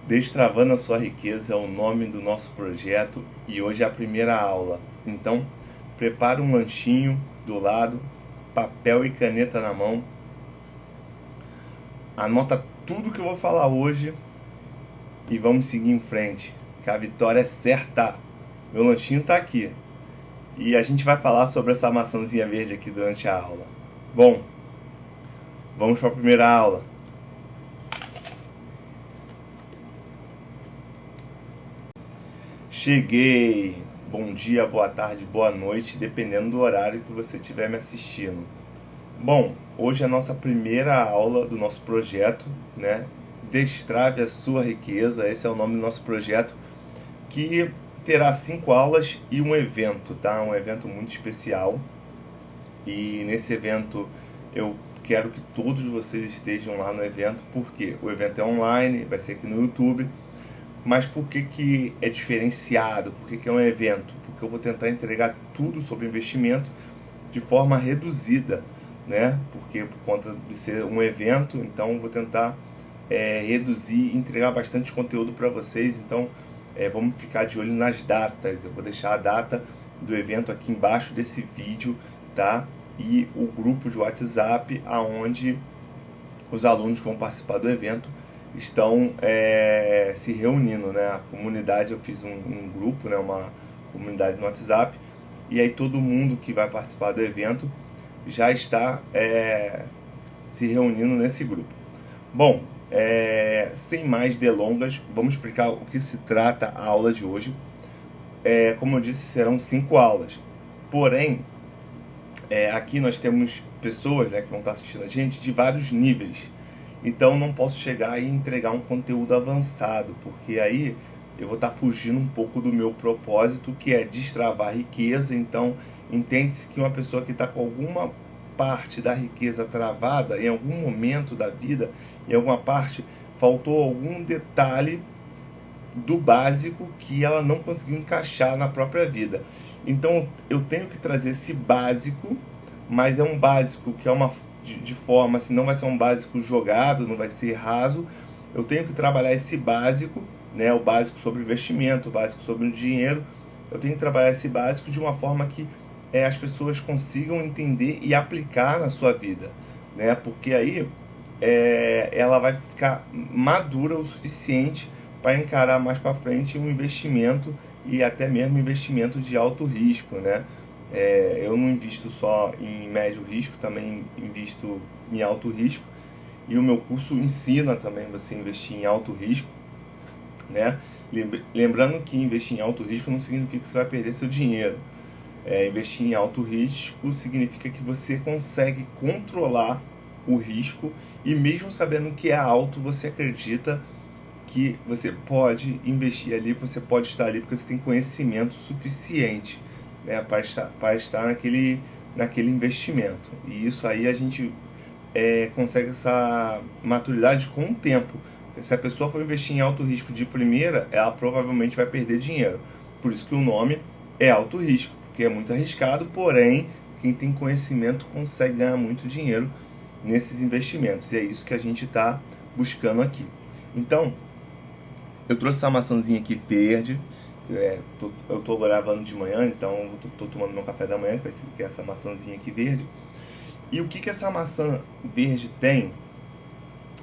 Destravando a sua riqueza é o nome do nosso projeto e hoje é a primeira aula. Então, prepare um lanchinho do lado, papel e caneta na mão, anota tudo que eu vou falar hoje e vamos seguir em frente, que a vitória é certa. Meu lanchinho está aqui e a gente vai falar sobre essa maçãzinha verde aqui durante a aula. Bom, vamos para a primeira aula. Cheguei! Bom dia, boa tarde, boa noite, dependendo do horário que você estiver me assistindo. Bom, hoje é a nossa primeira aula do nosso projeto, né? Destrave a sua riqueza, esse é o nome do nosso projeto, que terá 5 aulas e um evento, tá? Um evento muito especial. E nesse evento eu quero que todos vocês estejam lá no evento, porque o evento é online, vai ser aqui no YouTube. Mas por que é diferenciado? Por que é um evento? Porque eu vou tentar entregar tudo sobre investimento de forma reduzida, né? Porque por conta de ser um evento, então eu vou tentar reduzir e entregar bastante conteúdo para vocês. Então vamos ficar de olho nas datas. Eu vou deixar a data do evento aqui embaixo desse vídeo, tá? E o grupo de WhatsApp aonde os alunos que vão participar do evento estão se reunindo, né? A comunidade, eu fiz um grupo, né? Uma comunidade no WhatsApp, e aí todo mundo que vai participar do evento já está se reunindo nesse grupo. Bom, sem mais delongas, vamos explicar o que se trata a aula de hoje. Como eu disse, serão 5 aulas, porém aqui nós temos pessoas, né, que vão estar assistindo a gente de vários níveis. Então não posso chegar e entregar um conteúdo avançado, porque aí eu vou estar fugindo um pouco do meu propósito, que é destravar a riqueza. Então entende-se que uma pessoa que está com alguma parte da riqueza travada, em algum momento da vida, em alguma parte, faltou algum detalhe do básico que ela não conseguiu encaixar na própria vida. Então eu tenho que trazer esse básico, mas é um básico que é uma de forma assim, não vai ser um básico jogado, não vai ser raso. Eu tenho que trabalhar esse básico, né, o básico sobre investimento, o básico sobre o dinheiro. Eu tenho que trabalhar esse básico de uma forma que as pessoas consigam entender e aplicar na sua vida, né? Porque aí ela vai ficar madura o suficiente para encarar mais para frente um investimento, e até mesmo investimento de alto risco, né? Eu não invisto só em médio risco, também invisto em alto risco, e o meu curso ensina também você investir em alto risco, né? Lembrando que investir em alto risco não significa que você vai perder seu dinheiro. Investir em alto risco significa que você consegue controlar o risco, e mesmo sabendo que é alto, você acredita que você pode investir ali, você pode estar ali porque você tem conhecimento suficiente, né, para estar naquele investimento. E isso aí a gente consegue essa maturidade com o tempo. Se a pessoa for investir em alto risco de primeira, ela provavelmente vai perder dinheiro. Por isso que o nome é alto risco, porque é muito arriscado, porém quem tem conhecimento consegue ganhar muito dinheiro nesses investimentos. E é isso que a gente está buscando aqui. Então, eu trouxe essa maçãzinha aqui verde. Eu tô gravando de manhã, então eu tô tomando meu café da manhã, que é essa maçãzinha aqui verde. E o que essa maçã verde tem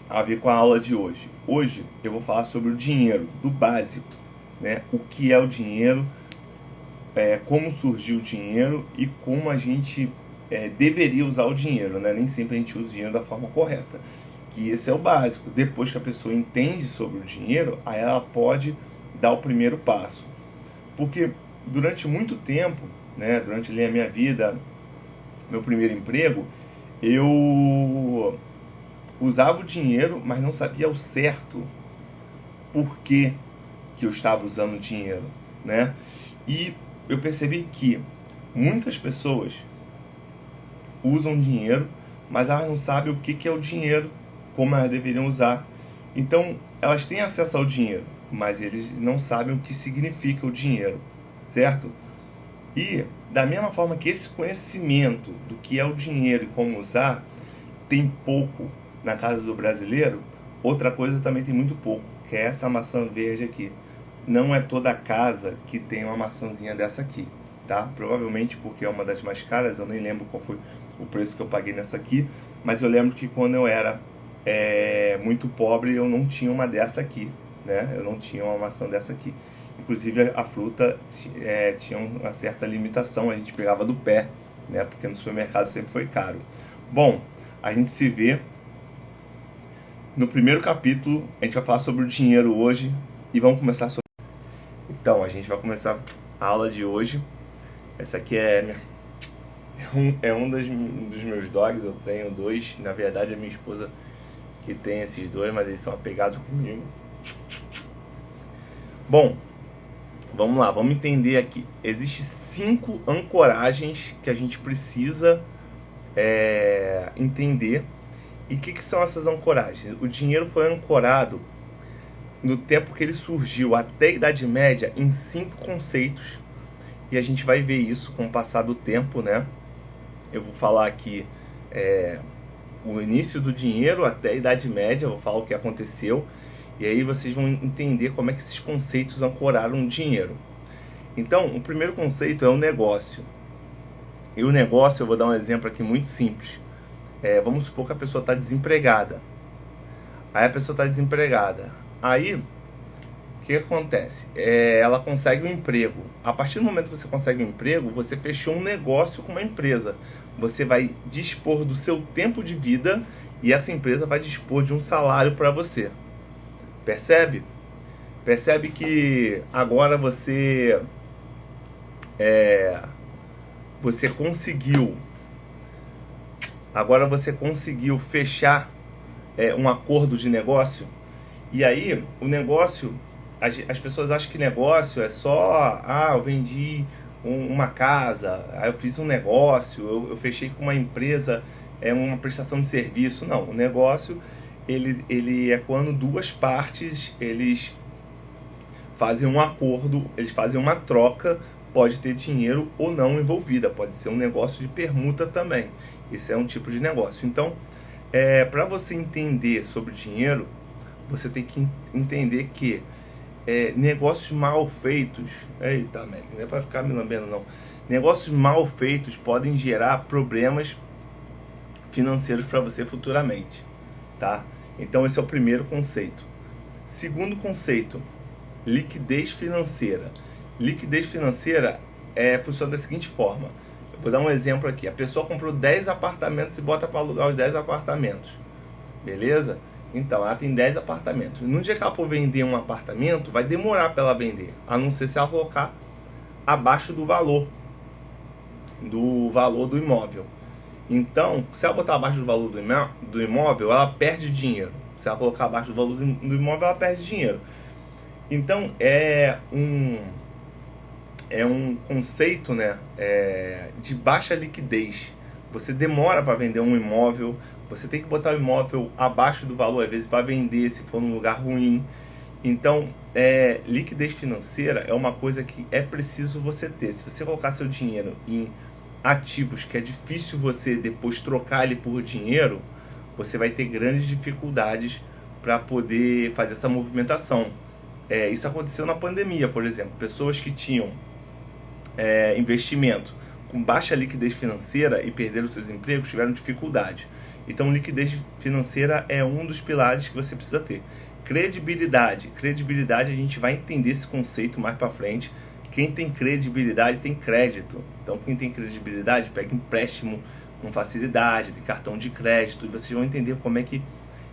a ver com a aula de hoje? Hoje eu vou falar sobre o dinheiro, do básico, né? O que é o dinheiro, como surgiu o dinheiro e como a gente deveria usar o dinheiro, né? Nem sempre a gente usa o dinheiro da forma correta. E esse é o básico. Depois que a pessoa entende sobre o dinheiro, aí ela pode dar o primeiro passo. Porque durante muito tempo, né, durante ali a minha vida, meu primeiro emprego, eu usava o dinheiro, mas não sabia ao certo por que eu estava usando o dinheiro, né? E eu percebi que muitas pessoas usam dinheiro, mas elas não sabem o que é o dinheiro, como elas deveriam usar. Então, elas têm acesso ao dinheiro, mas eles não sabem o que significa o dinheiro, certo? E, da mesma forma que esse conhecimento do que é o dinheiro e como usar, tem pouco na casa do brasileiro, outra coisa também tem muito pouco, que é essa maçã verde aqui. Não é toda casa que tem uma maçãzinha dessa aqui, tá? Provavelmente porque é uma das mais caras, eu nem lembro qual foi o preço que eu paguei nessa aqui, mas eu lembro que quando eu era muito pobre eu não tinha uma dessa aqui, né? Eu não tinha uma maçã dessa aqui. Inclusive a fruta tinha uma certa limitação, a gente pegava do pé, né? Porque no supermercado sempre foi caro. Bom, a gente se vê no primeiro capítulo. A gente vai falar sobre o dinheiro hoje e vamos começar sobre... Então, a gente vai começar a aula de hoje. Essa aqui é um dos meus dogs, eu tenho dois. Na verdade, é minha esposa que tem esses dois, mas eles são apegados comigo. Bom, vamos lá, vamos entender aqui. Existem 5 ancoragens que a gente precisa entender. E o que são essas ancoragens? O dinheiro foi ancorado no tempo que ele surgiu até a Idade Média em 5 conceitos. E a gente vai ver isso com o passar do tempo, né? Eu vou falar aqui o início do dinheiro até a Idade Média, eu vou falar o que aconteceu. E aí vocês vão entender como é que esses conceitos ancoraram o dinheiro. Então, o primeiro conceito é o negócio. E o negócio, eu vou dar um exemplo aqui muito simples. Vamos supor que a pessoa está desempregada. Aí a pessoa está desempregada. Aí, o que acontece? Ela consegue um emprego. A partir do momento que você consegue um emprego, você fechou um negócio com uma empresa. Você vai dispor do seu tempo de vida e essa empresa vai dispor de um salário para você. Percebe? Percebe que agora você conseguiu fechar um acordo de negócio. E aí o negócio, as pessoas acham que negócio é só eu vendi uma casa, aí eu fiz um negócio, eu fechei com uma empresa, uma prestação de serviço. Não, o negócio ele é quando duas partes eles fazem um acordo, eles fazem uma troca. Pode ter dinheiro ou não envolvida, pode ser um negócio de permuta também. Isso é um tipo de negócio. Então, para você entender sobre dinheiro, você tem que entender que negócios mal feitos... Eita, Meg, não é para ficar me lambendo não. Negócios mal feitos podem gerar problemas financeiros para você futuramente, tá? Então, esse é o primeiro conceito. Segundo conceito, liquidez financeira. Liquidez financeira funciona da seguinte forma. Eu vou dar um exemplo aqui. A pessoa comprou 10 apartamentos e bota para alugar os 10 apartamentos. Beleza? Então, ela tem 10 apartamentos. No dia que ela for vender um apartamento, vai demorar para ela vender. A não ser se ela colocar abaixo do valor do imóvel. Então, se ela botar abaixo do valor do imóvel, ela perde dinheiro. Se ela colocar abaixo do valor do imóvel, ela perde dinheiro. Então, é um conceito, né, de baixa liquidez. Você demora para vender um imóvel, você tem que botar o imóvel abaixo do valor, às vezes para vender se for num lugar ruim. Então, liquidez financeira é uma coisa que é preciso você ter. Se você colocar seu dinheiro em ativos que é difícil você depois trocar ele por dinheiro, você vai ter grandes dificuldades para poder fazer essa movimentação. Isso aconteceu na pandemia, por exemplo. Pessoas que tinham investimento com baixa liquidez financeira e perderam seus empregos tiveram dificuldade. Então, liquidez financeira é um dos pilares que você precisa ter. Credibilidade. Credibilidade, a gente vai entender esse conceito mais para frente. Quem tem credibilidade tem crédito. Então, quem tem credibilidade pega empréstimo com facilidade, tem cartão de crédito. E vocês vão entender como é que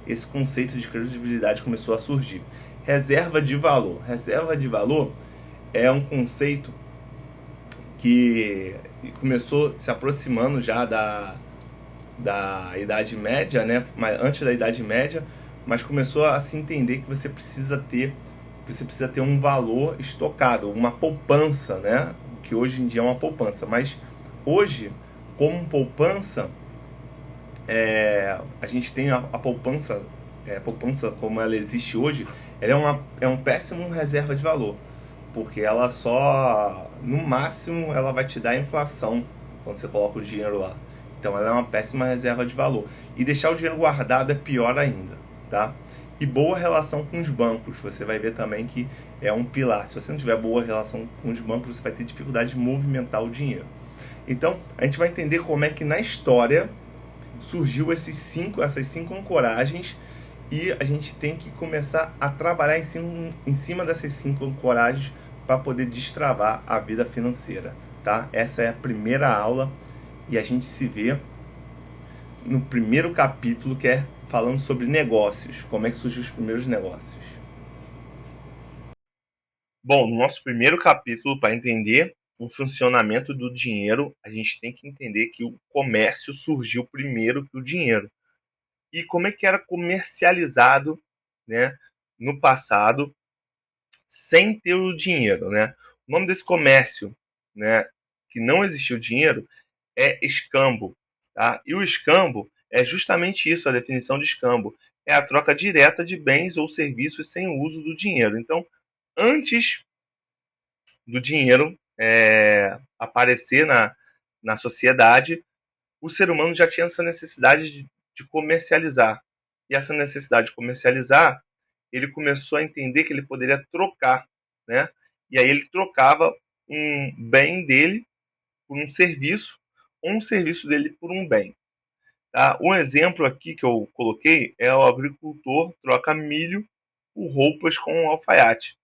esse conceito de credibilidade começou a surgir. Reserva de valor. Reserva de valor é um conceito que começou se aproximando já da Idade Média, né? Mas antes da Idade Média, mas começou a se entender que você precisa ter um valor estocado, uma poupança, né? Que hoje em dia é uma poupança, mas hoje, como poupança, a gente tem a poupança, poupança como ela existe hoje, ela é um péssimo reserva de valor, porque ela só, no máximo, ela vai te dar inflação quando você coloca o dinheiro lá. Então ela é uma péssima reserva de valor. E deixar o dinheiro guardado é pior ainda, tá? E boa relação com os bancos. Você vai ver também que é um pilar. Se você não tiver boa relação com os bancos, você vai ter dificuldade de movimentar o dinheiro. Então, a gente vai entender como é que na história surgiu essas cinco ancoragens e a gente tem que começar a trabalhar em cima dessas cinco ancoragens para poder destravar a vida financeira, tá? Essa é a primeira aula e a gente se vê no primeiro capítulo, que é falando sobre negócios, como é que surgiu os primeiros negócios. Bom, no nosso primeiro capítulo, para entender o funcionamento do dinheiro, a gente tem que entender que o comércio surgiu primeiro que o dinheiro. E como é que era comercializado, né, no passado, sem ter o dinheiro, né? O nome desse comércio, né, que não existia o dinheiro, é escambo, tá? E o escambo é justamente isso, a definição de escambo. É a troca direta de bens ou serviços sem o uso do dinheiro. Então, antes do dinheiro aparecer na sociedade, o ser humano já tinha essa necessidade de comercializar. E essa necessidade de comercializar, ele começou a entender que ele poderia trocar, né? E aí ele trocava um bem dele por um serviço, ou um serviço dele por um bem. Tá? Um exemplo aqui que eu coloquei é o agricultor troca milho por roupas com um alfaiate.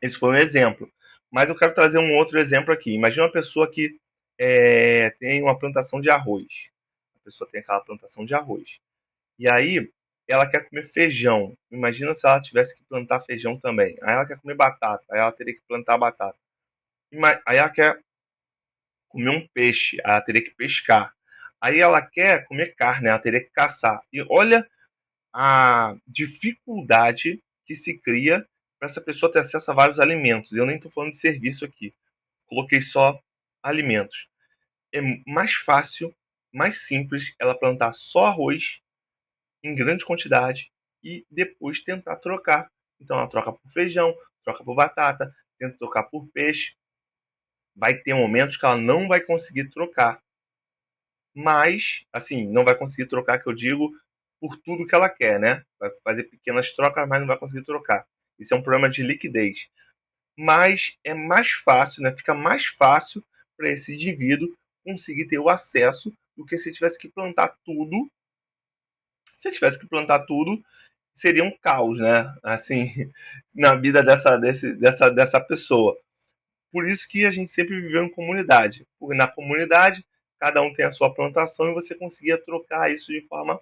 Esse foi um exemplo. Mas eu quero trazer um outro exemplo aqui. Imagina uma pessoa que tem uma plantação de arroz. A pessoa tem aquela plantação de arroz. E aí ela quer comer feijão. Imagina se ela tivesse que plantar feijão também. Aí ela quer comer batata. Aí ela teria que plantar batata. Aí ela quer comer um peixe. Aí ela teria que pescar. Aí ela quer comer carne. Ela teria que caçar. E olha a dificuldade que se cria para essa pessoa ter acesso a vários alimentos. Eu nem estou falando de serviço aqui. Coloquei só alimentos. É mais fácil, mais simples ela plantar só arroz em grande quantidade e depois tentar trocar. Então ela troca por feijão, troca por batata, tenta trocar por peixe. Vai ter momentos que ela não vai conseguir trocar. Mas, assim, não vai conseguir trocar, que eu digo, por tudo que ela quer, né? Vai fazer pequenas trocas, mas não vai conseguir trocar. Isso é um problema de liquidez. Mas é mais fácil, né? Fica mais fácil para esse indivíduo conseguir ter o acesso do que se tivesse que plantar tudo. Se tivesse que plantar tudo, seria um caos, né? Assim, na vida dessa pessoa. Por isso que a gente sempre viveu em comunidade. Porque na comunidade, cada um tem a sua plantação e você conseguia trocar isso de forma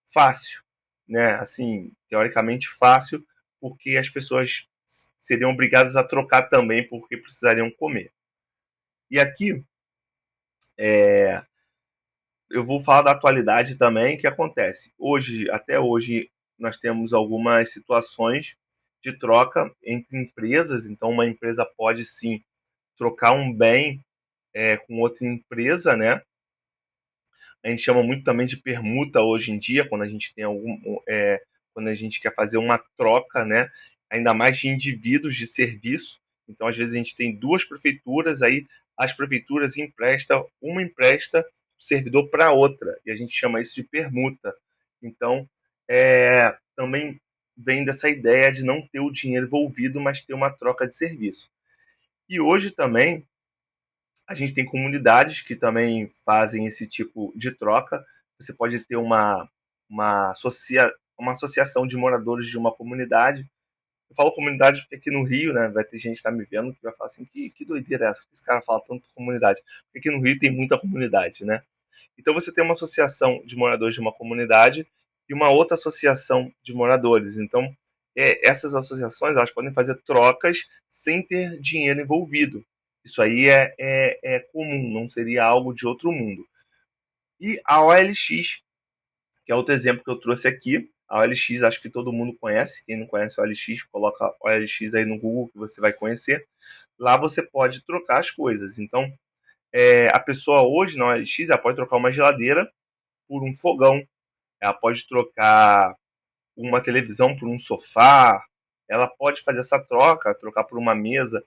fácil, né? Assim, teoricamente fácil, porque as pessoas seriam obrigadas a trocar também porque precisariam comer. E aqui eu vou falar da atualidade também, que acontece. Hoje, até hoje, nós temos algumas situações de troca entre empresas. Então, uma empresa pode sim trocar um bem com outra empresa, né? A gente chama muito também de permuta hoje em dia, quando a gente tem quando a gente quer fazer uma troca, né? Ainda mais de indivíduos de serviço. Então, às vezes, a gente tem duas prefeituras, aí as prefeituras uma empresta o servidor para outra, e a gente chama isso de permuta. Então, também vem dessa ideia de não ter o dinheiro envolvido, mas ter uma troca de serviço. E hoje também a gente tem comunidades que também fazem esse tipo de troca. Você pode ter uma, associa, uma associação de moradores de uma comunidade. Eu falo comunidade porque aqui no Rio, né, vai ter gente que tá me vendo que vai falar assim, que doideira é essa? Esse cara fala tanto comunidade. Porque aqui no Rio tem muita comunidade, né? Então você tem uma associação de moradores de uma comunidade e uma outra associação de moradores. Então, essas associações elas podem fazer trocas sem ter dinheiro envolvido. Isso aí é comum, não seria algo de outro mundo. E a OLX, que é outro exemplo que eu trouxe aqui. A OLX acho que todo mundo conhece. Quem não conhece a OLX, coloca OLX aí no Google que você vai conhecer. Lá você pode trocar as coisas. Então, a pessoa hoje na OLX ela pode trocar uma geladeira por um fogão. Ela pode trocar uma televisão por um sofá. Ela pode fazer essa troca, trocar por uma mesa,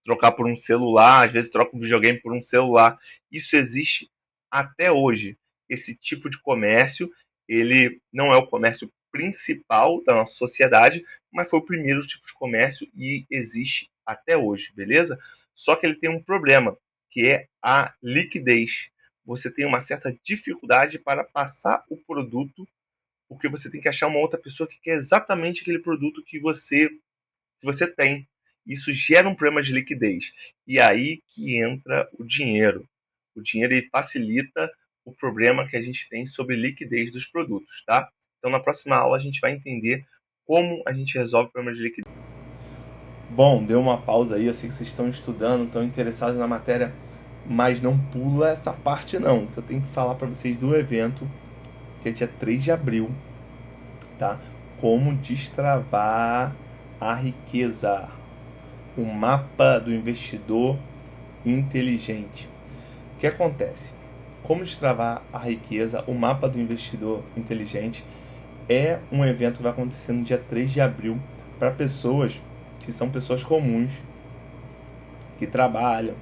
trocar por um celular, às vezes troca um videogame por um celular. Isso existe até hoje. Esse tipo de comércio, ele não é o comércio principal da nossa sociedade, mas foi o primeiro tipo de comércio e existe até hoje, beleza? Só que ele tem um problema, que é a liquidez. Você tem uma certa dificuldade para passar o produto, porque você tem que achar uma outra pessoa que quer exatamente aquele produto que você tem. Isso gera um problema de liquidez. E aí que entra o dinheiro. O dinheiro ele facilita o problema que a gente tem sobre liquidez dos produtos, tá? Então na próxima aula a gente vai entender como a gente resolve o problema de liquidez. Bom, deu uma pausa aí, eu sei que vocês estão estudando, estão interessados na matéria, mas não pula essa parte não, que eu tenho que falar para vocês do evento, que é dia 3 de abril, tá? Como destravar a riqueza, o mapa do investidor inteligente. O que acontece? Como destravar a riqueza, o mapa do investidor inteligente é um evento que vai acontecer no dia 3 de abril para pessoas que são pessoas comuns, que trabalham,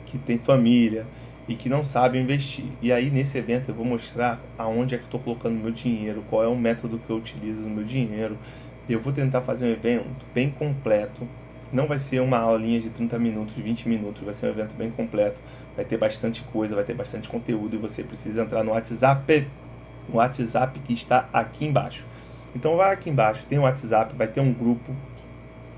que têm família e que não sabem investir. E aí nesse evento eu vou mostrar aonde é que estou colocando meu dinheiro, qual é o método que eu utilizo no meu dinheiro. Eu vou tentar fazer um evento bem completo. Não vai ser uma aulinha de 30 minutos, 20 minutos, vai ser um evento bem completo. Vai ter bastante coisa, vai ter bastante conteúdo e você precisa entrar no WhatsApp que está aqui embaixo. Então vai aqui embaixo, tem o WhatsApp, vai ter um grupo.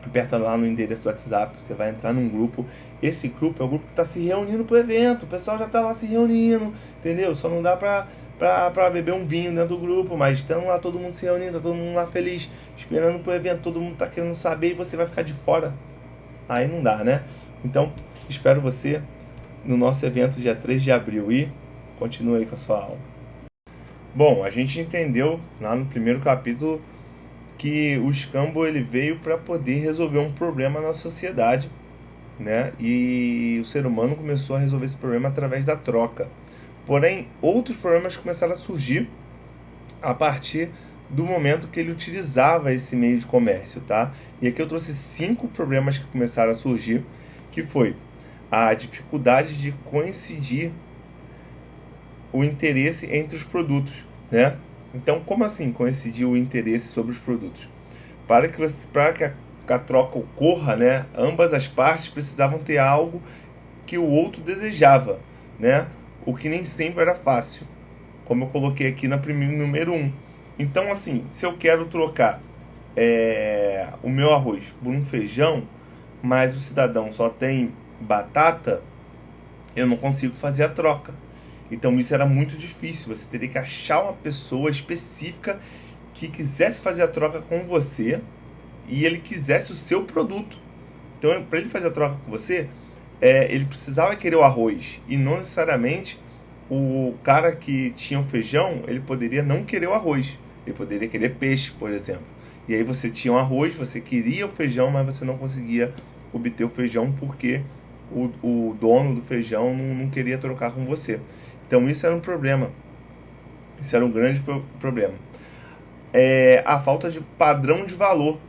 Aperta lá no endereço do WhatsApp, você vai entrar num grupo. Esse grupo é o grupo que está se reunindo pro evento. O pessoal já está lá se reunindo, entendeu? Só não dá pra beber um vinho dentro do grupo, mas estão lá todo mundo se reunindo, tá todo mundo lá feliz, esperando pro evento, todo mundo tá querendo saber e você vai ficar de fora. Aí não dá, né? Então, espero você no nosso evento dia 3 de abril e continue aí com a sua aula. Bom, a gente entendeu lá no primeiro capítulo que o escambo ele veio para poder resolver um problema na sociedade, né? E o ser humano começou a resolver esse problema através da troca. Porém, outros problemas começaram a surgir a partir do momento que ele utilizava esse meio de comércio, tá? E aqui eu trouxe 5 problemas que começaram a surgir, que foi a dificuldade de coincidir o interesse entre os produtos, né? Então, como assim coincidir o interesse sobre os produtos? Para que a troca ocorra, né, ambas as partes precisavam ter algo que o outro desejava, né? O que nem sempre era fácil, como eu coloquei aqui na primeira número 1. Então, assim, se eu quero trocar o meu arroz por um feijão, mas o cidadão só tem batata, eu não consigo fazer a troca. Então isso era muito difícil, você teria que achar uma pessoa específica que quisesse fazer a troca com você e ele quisesse o seu produto. Então para ele fazer a troca com você, ele precisava querer o arroz e não necessariamente o cara que tinha o feijão, ele poderia não querer o arroz, ele poderia querer peixe, por exemplo. E aí você tinha o arroz, você queria o feijão, mas você não conseguia obter o feijão porque o dono do feijão não queria trocar com você. Então isso era um problema. Isso era um grande problema. A falta de padrão de valor.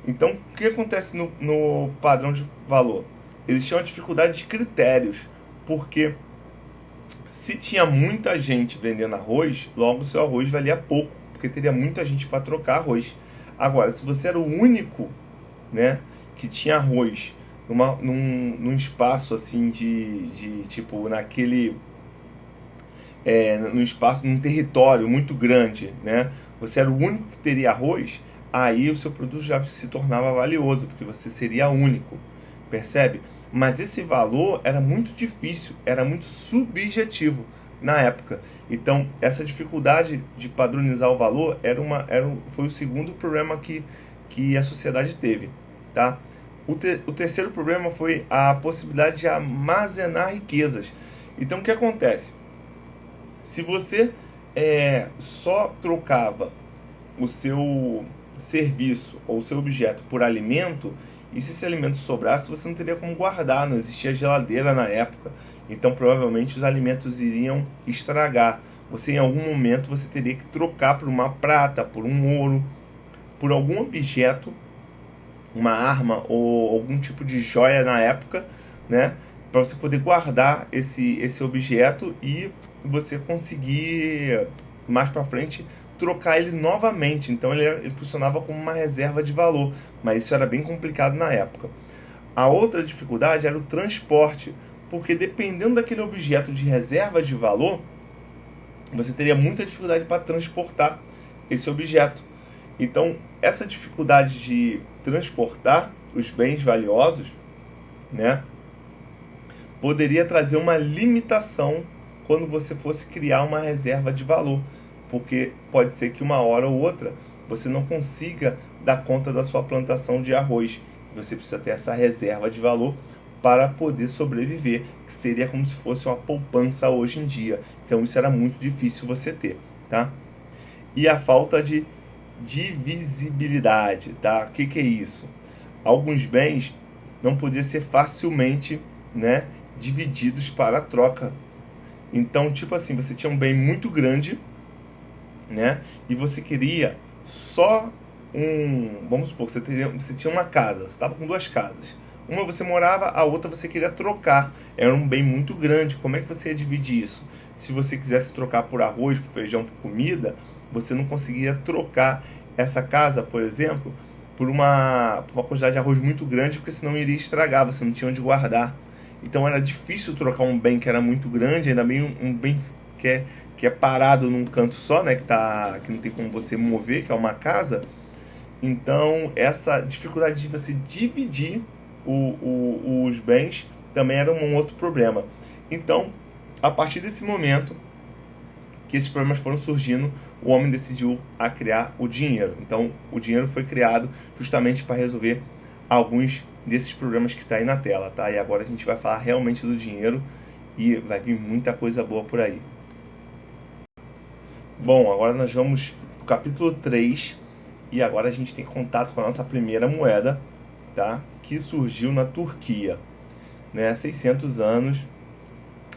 Então, o que acontece no padrão de valor? Existia uma dificuldade de critérios, porque se tinha muita gente vendendo arroz, logo o seu arroz valia pouco, porque teria muita gente para trocar arroz. Agora, se você era o único, né, que tinha arroz num espaço assim de tipo naquele num espaço, num território muito grande, né? Você era o único que teria arroz, aí o seu produto já se tornava valioso, porque você seria único, percebe? Mas esse valor era muito difícil, era muito subjetivo na época. Então, essa dificuldade de padronizar o valor foi o segundo problema que a sociedade teve, tá? O terceiro problema foi a possibilidade de armazenar riquezas. Então, o que acontece? Se você só trocava o seu serviço ou o seu objeto por alimento, e se esse alimento sobrasse, você não teria como guardar, não existia geladeira na época, então provavelmente os alimentos iriam estragar. Você em algum momento você teria que trocar por uma prata, por um ouro, por algum objeto, uma arma ou algum tipo de joia na época, né, para você poder guardar esse objeto e você conseguir mais para frente trocar ele novamente. Então ele funcionava como uma reserva de valor, mas isso era bem complicado na época. A outra dificuldade era o transporte, porque dependendo daquele objeto de reserva de valor, você teria muita dificuldade para transportar esse objeto. Então, essa dificuldade de transportar os bens valiosos, né, poderia trazer uma limitação quando você fosse criar uma reserva de valor, porque pode ser que uma hora ou outra você não consiga dar conta da sua plantação de arroz. Você precisa ter essa reserva de valor para poder sobreviver, que seria como se fosse uma poupança hoje em dia. Então isso era muito difícil você ter, tá? E a falta de divisibilidade, tá? O que é isso? Alguns bens não podiam ser facilmente, né, divididos para a troca. Então, tipo assim, você tinha um bem muito grande, né, e você queria só vamos supor, você tinha uma casa, você estava com duas casas. Uma você morava, a outra você queria trocar. Era um bem muito grande. Como é que você ia dividir isso? Se você quisesse trocar por arroz, por feijão, por comida, você não conseguia trocar essa casa, por exemplo, por uma quantidade de arroz muito grande, porque senão iria estragar, você não tinha onde guardar. Então era difícil trocar um bem que era muito grande, ainda bem um bem que é parado num canto só, né, que não tem como você mover, que é uma casa. Então essa dificuldade de você dividir os bens também era um outro problema. Então, a partir desse momento que esses problemas foram surgindo, o homem decidiu a criar o dinheiro. Então, o dinheiro foi criado justamente para resolver alguns desses problemas que está aí na tela, tá? E agora a gente vai falar realmente do dinheiro e vai vir muita coisa boa por aí. Bom, agora nós vamos para o capítulo 3 e agora a gente tem contato com a nossa primeira moeda, tá? Que surgiu na Turquia, né? 600 anos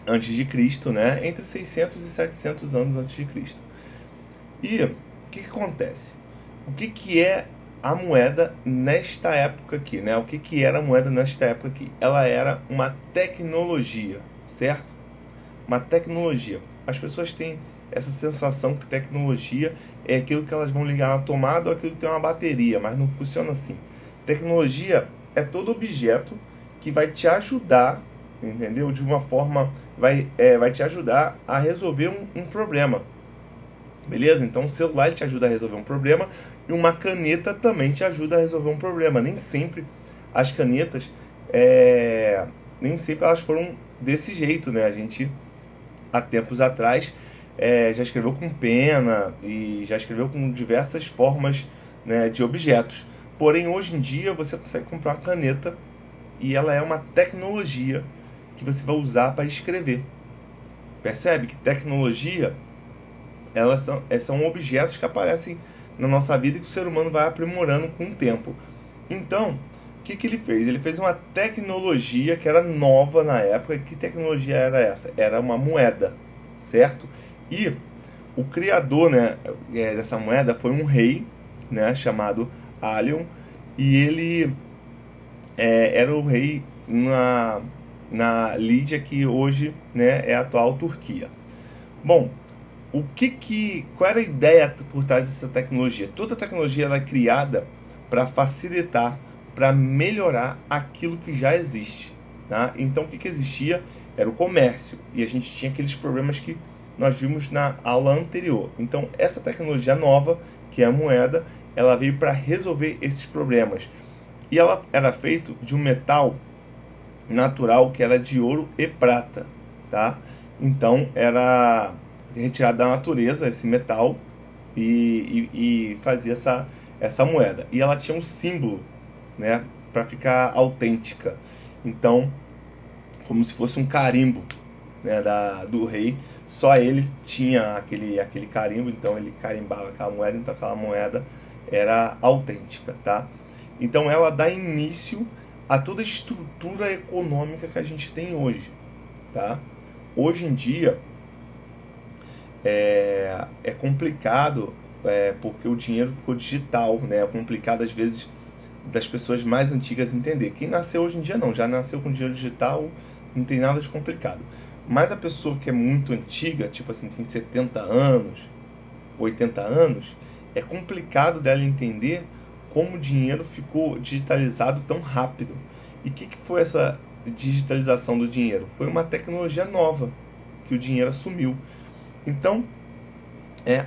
antes de Cristo, né? Entre 600 e 700 anos antes de Cristo. E o que acontece? O que é a moeda nesta época aqui, né? O que era a moeda nesta época aqui? Ela era uma tecnologia, certo? Uma tecnologia. As pessoas têm essa sensação que tecnologia é aquilo que elas vão ligar na tomada ou aquilo que tem uma bateria, mas não funciona assim. Tecnologia é todo objeto que vai te ajudar, entendeu? De uma forma, vai te ajudar a resolver um problema. Beleza? Então o celular ele te ajuda a resolver um problema e uma caneta também te ajuda a resolver um problema. Nem sempre as canetas, nem sempre elas foram desse jeito, né? A gente, há tempos atrás, já escreveu com pena e já escreveu com diversas formas, né, de objetos. Porém, hoje em dia, você consegue comprar uma caneta e ela é uma tecnologia que você vai usar para escrever. Percebe que tecnologia, são objetos que aparecem na nossa vida e que o ser humano vai aprimorando com o tempo. Então, o que ele fez? Ele fez uma tecnologia que era nova na época. Que tecnologia era essa? Era uma moeda, certo? E o criador, né, dessa moeda foi um rei, né, chamado Halion, e ele era o rei na Lídia, que hoje, né, é a atual Turquia. Bom, qual era a ideia por trás dessa tecnologia? Toda a tecnologia ela é criada para facilitar, para melhorar aquilo que já existe, tá? Então o que existia era o comércio, e a gente tinha aqueles problemas que nós vimos na aula anterior. Então essa tecnologia nova, que é a moeda, ela veio para resolver esses problemas. E ela era feita de um metal natural que era de ouro e prata, tá? Então era retirado da natureza esse metal e fazia essa moeda. E ela tinha um símbolo, né, para ficar autêntica. Então, como se fosse um carimbo, né, do rei. Só ele tinha aquele carimbo, então ele carimbava aquela moeda, então aquela moeda era autêntica, tá? Então ela dá início a toda a estrutura econômica que a gente tem hoje, tá? Hoje em dia é complicado, porque o dinheiro ficou digital, né? É complicado às vezes das pessoas mais antigas entender. Quem nasceu hoje em dia não, já nasceu com dinheiro digital, não tem nada de complicado. Mas a pessoa que é muito antiga, tipo assim, tem 70 anos, 80 anos, é complicado dela entender como o dinheiro ficou digitalizado tão rápido. E o que foi essa digitalização do dinheiro? Foi uma tecnologia nova que o dinheiro assumiu. Então,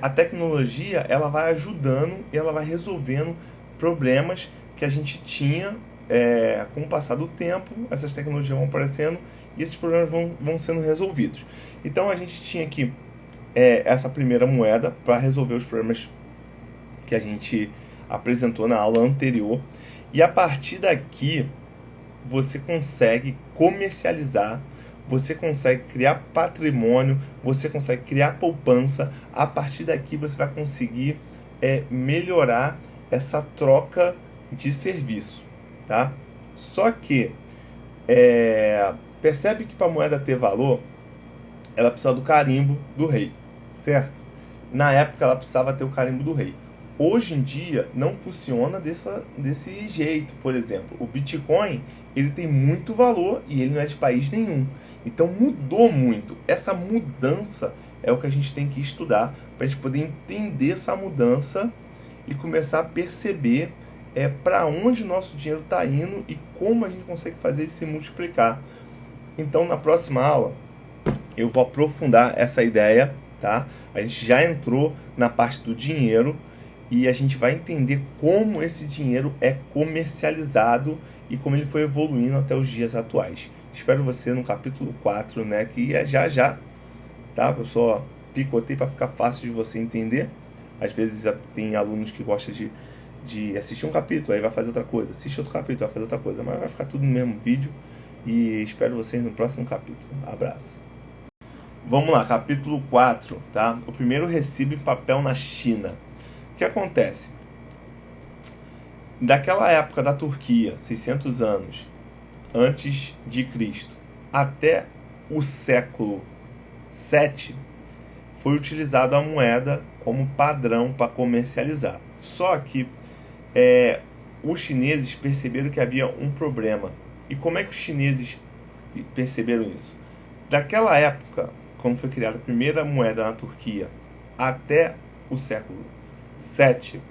a tecnologia ela vai ajudando e ela vai resolvendo problemas que a gente tinha com o passar do tempo. Essas tecnologias vão aparecendo e esses problemas vão sendo resolvidos. Então a gente tinha aqui essa primeira moeda para resolver os problemas que a gente apresentou na aula anterior, e a partir daqui você consegue comercializar, você consegue criar patrimônio, você consegue criar poupança. A partir daqui você vai conseguir melhorar essa troca de serviço, tá? Só que percebe que para a moeda ter valor, ela precisa do carimbo do rei, certo? Na época ela precisava ter o carimbo do rei. Hoje em dia não funciona desse jeito. Por exemplo, o Bitcoin ele tem muito valor e ele não é de país nenhum. Então mudou muito. Essa mudança é o que a gente tem que estudar para a gente poder entender essa mudança e começar a perceber para onde nosso dinheiro está indo e como a gente consegue fazer isso se multiplicar. Então na próxima aula eu vou aprofundar essa ideia, tá? A gente já entrou na parte do dinheiro e a gente vai entender como esse dinheiro é comercializado e como ele foi evoluindo até os dias atuais. Espero você no capítulo 4, né, que é já, tá? Eu só picotei para ficar fácil de você entender. Às vezes tem alunos que gostam de assistir um capítulo, aí vai fazer outra coisa. Assiste outro capítulo, vai fazer outra coisa. Mas vai ficar tudo no mesmo vídeo. E espero vocês no próximo capítulo. Abraço. Vamos lá, capítulo 4, tá? O primeiro recibo em papel na China. O que acontece? Daquela época da Turquia, 600 anos antes de Cristo, até o século 7, foi utilizada a moeda como padrão para comercializar. Só que os chineses perceberam que havia um problema. E como é que os chineses perceberam isso? Daquela época, quando foi criada a primeira moeda na Turquia, até o século 7,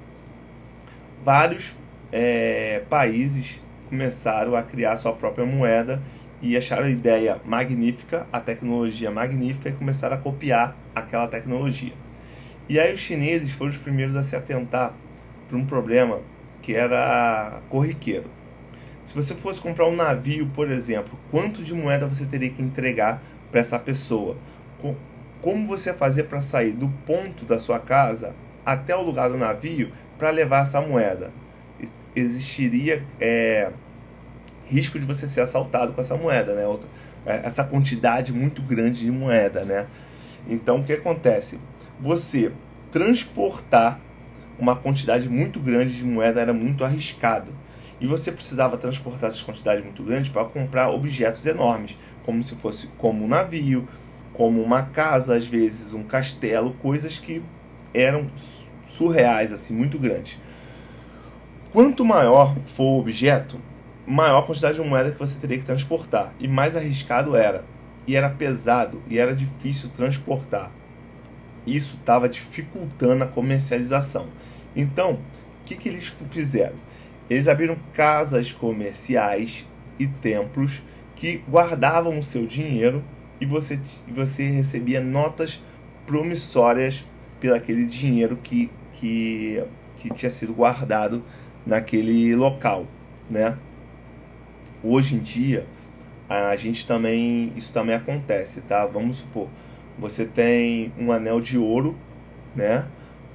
vários países começaram a criar sua própria moeda e acharam a ideia magnífica, a tecnologia magnífica, e começaram a copiar aquela tecnologia. E aí os chineses foram os primeiros a se atentar para um problema que era corriqueiro. Se você fosse comprar um navio, por exemplo, quanto de moeda você teria que entregar para essa pessoa? Como você fazer para sair do ponto da sua casa até o lugar do navio para levar essa moeda? Existiria risco de você ser assaltado com essa moeda, né? Essa quantidade muito grande de moeda, né? Então o que acontece? Você transportar uma quantidade muito grande de moeda era muito arriscado. E você precisava transportar essas quantidades muito grandes para comprar objetos enormes, como se fosse como um navio, como uma casa, às vezes um castelo, coisas que eram surreais, assim, muito grandes. Quanto maior for o objeto, maior a quantidade de moeda que você teria que transportar, e mais arriscado era. E era pesado, e era difícil transportar. Isso estava dificultando a comercialização. Então, o que eles fizeram? Eles abriram casas comerciais e templos que guardavam o seu dinheiro e você recebia notas promissórias pelo aquele dinheiro que tinha sido guardado naquele local, né? Hoje em dia, isso também acontece, tá? Vamos supor, você tem um anel de ouro, né?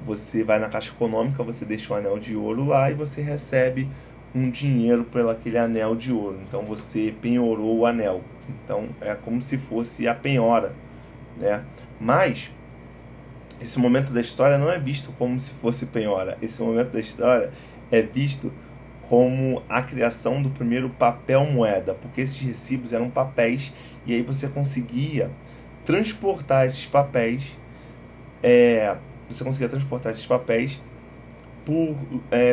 Você vai na Caixa Econômica, você deixa um anel de ouro lá e você recebe um dinheiro pelo aquele anel de ouro. Então você penhorou o anel. Então é como se fosse a penhora, né? Mas esse momento da história não é visto como se fosse penhora. Esse momento da história é visto como a criação do primeiro papel moeda, porque esses recibos eram papéis e aí você conseguia transportar esses papéis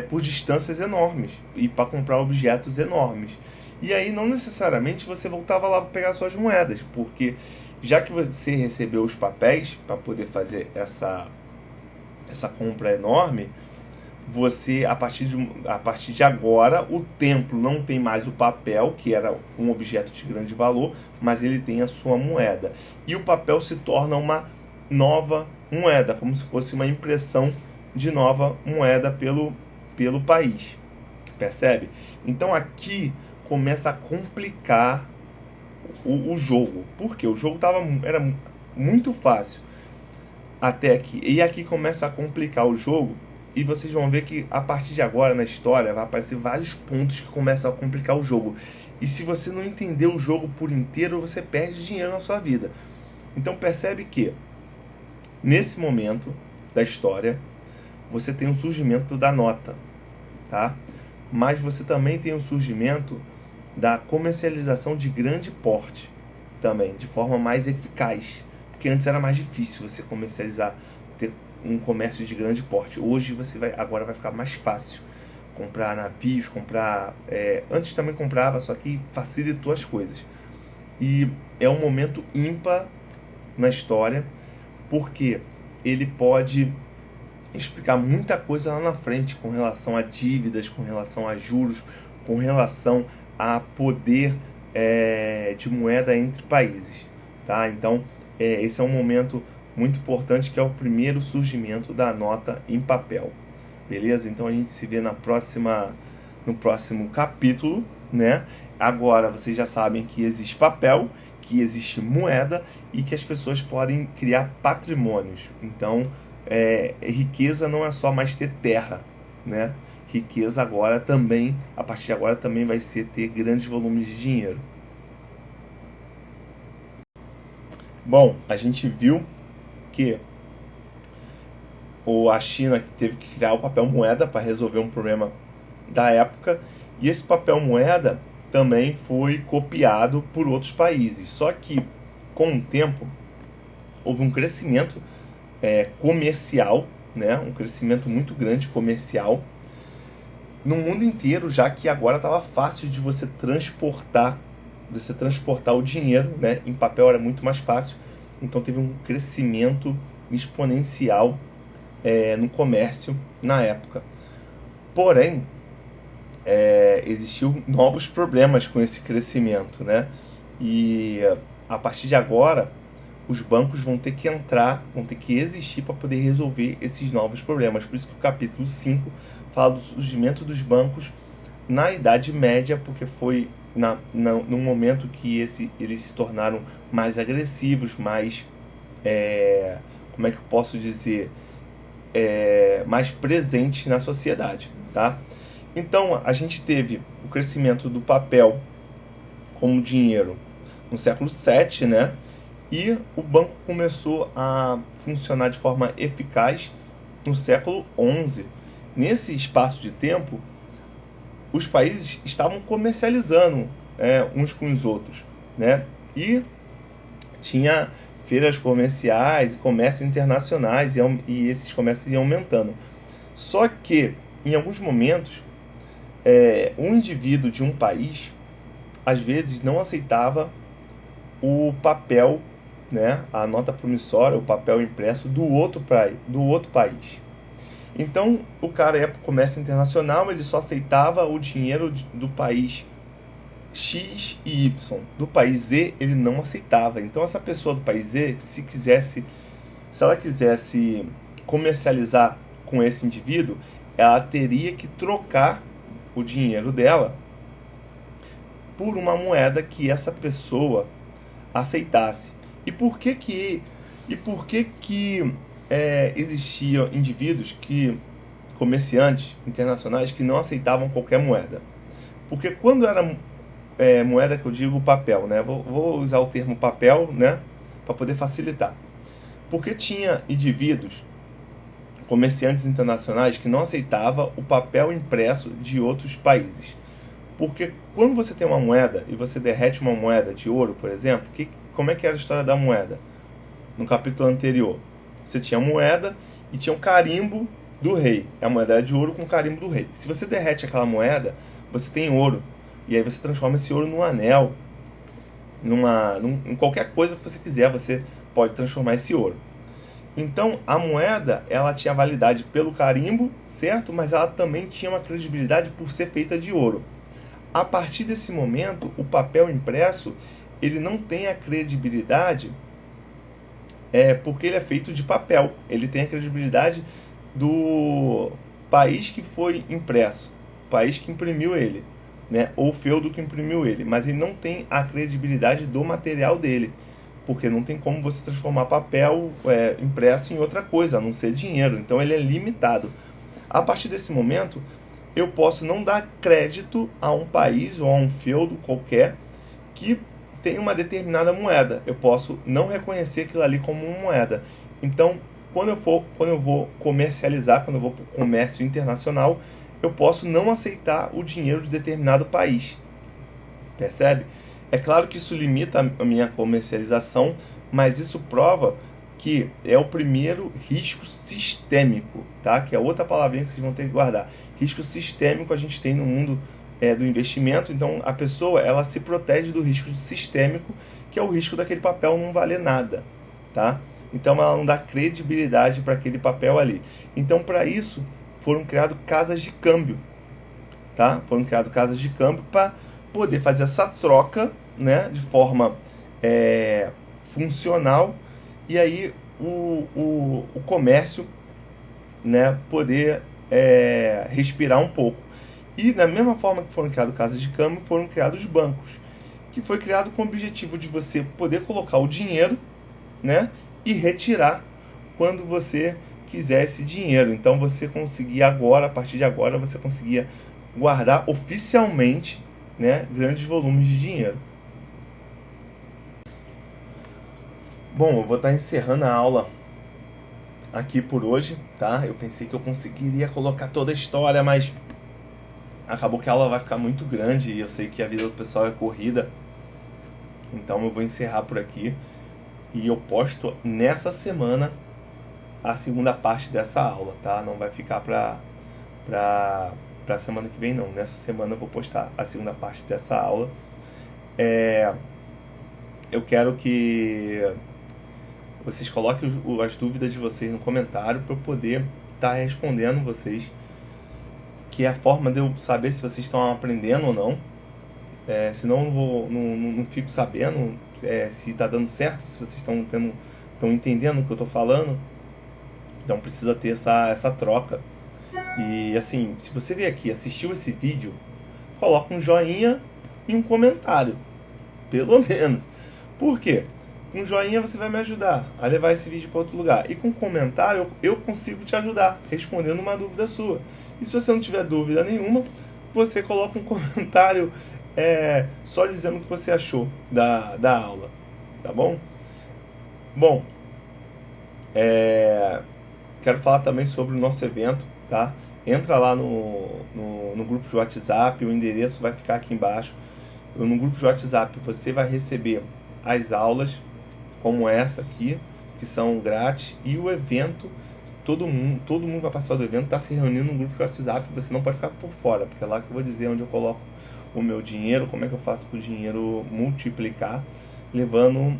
por distâncias enormes e para comprar objetos enormes. E aí não necessariamente você voltava lá para pegar suas moedas, porque já que você recebeu os papéis para poder fazer essa compra enorme, você, a partir de agora, o templo não tem mais o papel, que era um objeto de grande valor, mas ele tem a sua moeda. E o papel se torna uma nova moeda, como se fosse uma impressão de nova moeda pelo país. Percebe? Então aqui começa a complicar o jogo. Por quê? O jogo era muito fácil até aqui. E aqui começa a complicar o jogo. E vocês vão ver que a partir de agora na história vai aparecer vários pontos que começam a complicar o jogo. E se você não entender o jogo por inteiro, você perde dinheiro na sua vida. Então percebe que nesse momento da história você tem o surgimento da nota, tá? Mas você também tem o surgimento da comercialização de grande porte também, de forma mais eficaz. Porque antes era mais difícil você comercializar, ter um comércio de grande porte. Hoje agora vai ficar mais fácil comprar navios, comprar... antes também comprava, só que facilitou as coisas. E é um momento ímpar na história, porque ele pode explicar muita coisa lá na frente com relação a dívidas, com relação a juros, com relação a poder de moeda entre países, tá? Então, esse é um momento muito importante, que é o primeiro surgimento da nota em papel, beleza? Então a gente se vê no próximo capítulo, né? Agora vocês já sabem que existe papel, que existe moeda e que as pessoas podem criar patrimônios. Então, riqueza não é só mais ter terra, né? Riqueza agora também, a partir de agora também vai ser ter grandes volumes de dinheiro. Bom, a gente viu que a China teve que criar o papel moeda para resolver um problema da época, e esse papel moeda também foi copiado por outros países. Só que com o tempo houve um crescimento comercial, né? Um crescimento muito grande comercial no mundo inteiro, já que agora estava fácil de você transportar o dinheiro, né? Em papel era muito mais fácil, então teve um crescimento exponencial no comércio na época. Porém, existiu novos problemas com esse crescimento, né? E a partir de agora, os bancos vão ter que existir para poder resolver esses novos problemas. Por isso que o capítulo 5 fala do surgimento dos bancos na Idade Média, porque foi no momento que eles se tornaram mais agressivos, mais, como é que eu posso dizer, mais presentes na sociedade, tá? Então, a gente teve o crescimento do papel como dinheiro no século VII, né? E o banco começou a funcionar de forma eficaz no século XI. Nesse espaço de tempo, os países estavam comercializando uns com os outros, né? E tinha feiras comerciais e comércios internacionais, e esses comércios iam aumentando. Só que, em alguns momentos, um indivíduo de um país, às vezes, não aceitava o papel, né, a nota promissória, o papel impresso do outro país. Então, o cara ia para o comércio internacional, ele só aceitava o dinheiro do país X e Y. Do país Z, ele não aceitava. Então, essa pessoa do país Z, se ela quisesse comercializar com esse indivíduo, ela teria que trocar o dinheiro dela por uma moeda que essa pessoa aceitasse. E por que existiam indivíduos, comerciantes internacionais, que não aceitavam qualquer moeda? Porque quando era moeda, que eu digo papel, né? Vou usar o termo papel, né, para poder facilitar. Porque tinha indivíduos, comerciantes internacionais, que não aceitavam o papel impresso de outros países. Porque quando você tem uma moeda e você derrete uma moeda de ouro, por exemplo, como é que era a história da moeda? No capítulo anterior, você tinha a moeda e tinha o carimbo do rei. A moeda era de ouro com o carimbo do rei. Se você derrete aquela moeda, você tem ouro. E aí você transforma esse ouro num anel, em qualquer coisa que você quiser, você pode transformar esse ouro. Então, a moeda, ela tinha validade pelo carimbo, certo? Mas ela também tinha uma credibilidade por ser feita de ouro. A partir desse momento, o papel impresso, ele não tem a credibilidade porque ele é feito de papel. Ele tem a credibilidade do país que foi impresso, o país que imprimiu ele, né? Ou o feudo que imprimiu ele. Mas ele não tem a credibilidade do material dele, porque não tem como você transformar papel impresso em outra coisa, a não ser dinheiro. Então ele é limitado. A partir desse momento, eu posso não dar crédito a um país ou a um feudo qualquer que tem uma determinada moeda. Eu posso não reconhecer aquilo ali como uma moeda. Então, quando eu vou comercializar, quando eu vou para o comércio internacional, eu posso não aceitar o dinheiro de determinado país. Percebe? É claro que isso limita a minha comercialização, mas isso prova que é o primeiro risco sistêmico, tá? Que é outra palavrinha que vocês vão ter que guardar. Risco sistêmico a gente tem no mundo do investimento, então a pessoa ela se protege do risco sistêmico, que é o risco daquele papel não valer nada, tá? Então ela não dá credibilidade para aquele papel ali. Então para isso foram criadas casas de câmbio, tá? Foram criadas casas de câmbio para poder fazer essa troca, né, de forma funcional, e aí o comércio, né, poder respirar um pouco. E da mesma forma que foram criadas casas de câmbio, foram criados bancos, que foi criado com o objetivo de você poder colocar o dinheiro, né, e retirar quando você quiser esse dinheiro. Então você conseguia agora, a partir de agora, você conseguia guardar oficialmente, né, grandes volumes de dinheiro. Bom, eu vou estar encerrando a aula aqui por hoje, tá? Eu pensei que eu conseguiria colocar toda a história, mas acabou que a aula vai ficar muito grande e eu sei que a vida do pessoal é corrida. Então eu vou encerrar por aqui e eu posto nessa semana a segunda parte dessa aula, tá? Não vai ficar pra semana que vem, não. Nessa semana eu vou postar a segunda parte dessa aula. Eu quero que vocês coloquem as dúvidas de vocês no comentário para eu poder estar respondendo vocês, que é a forma de eu saber se vocês estão aprendendo ou não. Senão eu não fico sabendo se está dando certo, se vocês estão entendendo o que eu estou falando. Então precisa ter essa troca. E assim, se você veio aqui e assistiu esse vídeo, coloca um joinha e um comentário, pelo menos. Por quê? Com joinha você vai me ajudar a levar esse vídeo para outro lugar. E com comentário eu consigo te ajudar, respondendo uma dúvida sua. E se você não tiver dúvida nenhuma, você coloca um comentário só dizendo o que você achou da aula. Tá bom? Bom, quero falar também sobre o nosso evento, tá? Entra lá no grupo de WhatsApp, o endereço vai ficar aqui embaixo. No grupo de WhatsApp você vai receber as aulas como essa aqui, que são grátis, e o evento, todo mundo vai participar do evento, está se reunindo no grupo de WhatsApp, você não pode ficar por fora, porque é lá que eu vou dizer onde eu coloco o meu dinheiro, como é que eu faço para o dinheiro multiplicar, levando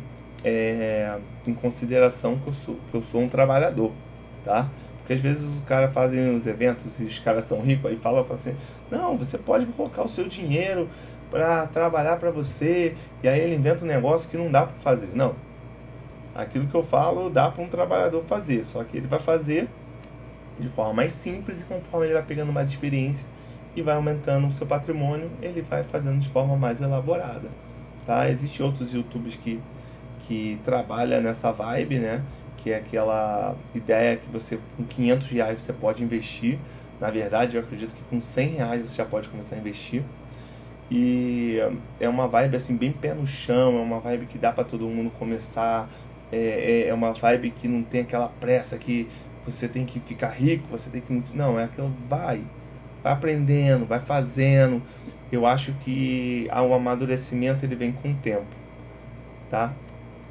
em consideração que eu sou um trabalhador, tá? Porque às vezes os caras fazem os eventos e os caras são ricos, aí fala assim, não, você pode colocar o seu dinheiro para trabalhar para você, e aí ele inventa um negócio que não dá para fazer. Não, aquilo que eu falo dá para um trabalhador fazer, só que ele vai fazer de forma mais simples, e conforme ele vai pegando mais experiência e vai aumentando o seu patrimônio, ele vai fazendo de forma mais elaborada, tá? Existem outros youtubers que trabalham nessa vibe, né? Que é aquela ideia que você, com R$500 você pode investir. Na verdade, eu acredito que com R$100 você já pode começar a investir. E é uma vibe assim, bem pé no chão, é uma vibe que dá para todo mundo começar. É uma vibe que não tem aquela pressa que você tem que ficar rico, você tem que... Não, é aquilo, vai aprendendo, vai fazendo. Eu acho que o amadurecimento ele vem com o tempo, tá?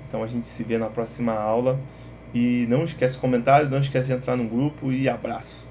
Então a gente se vê na próxima aula. E não esquece o comentário, não esquece de entrar no grupo, e abraço.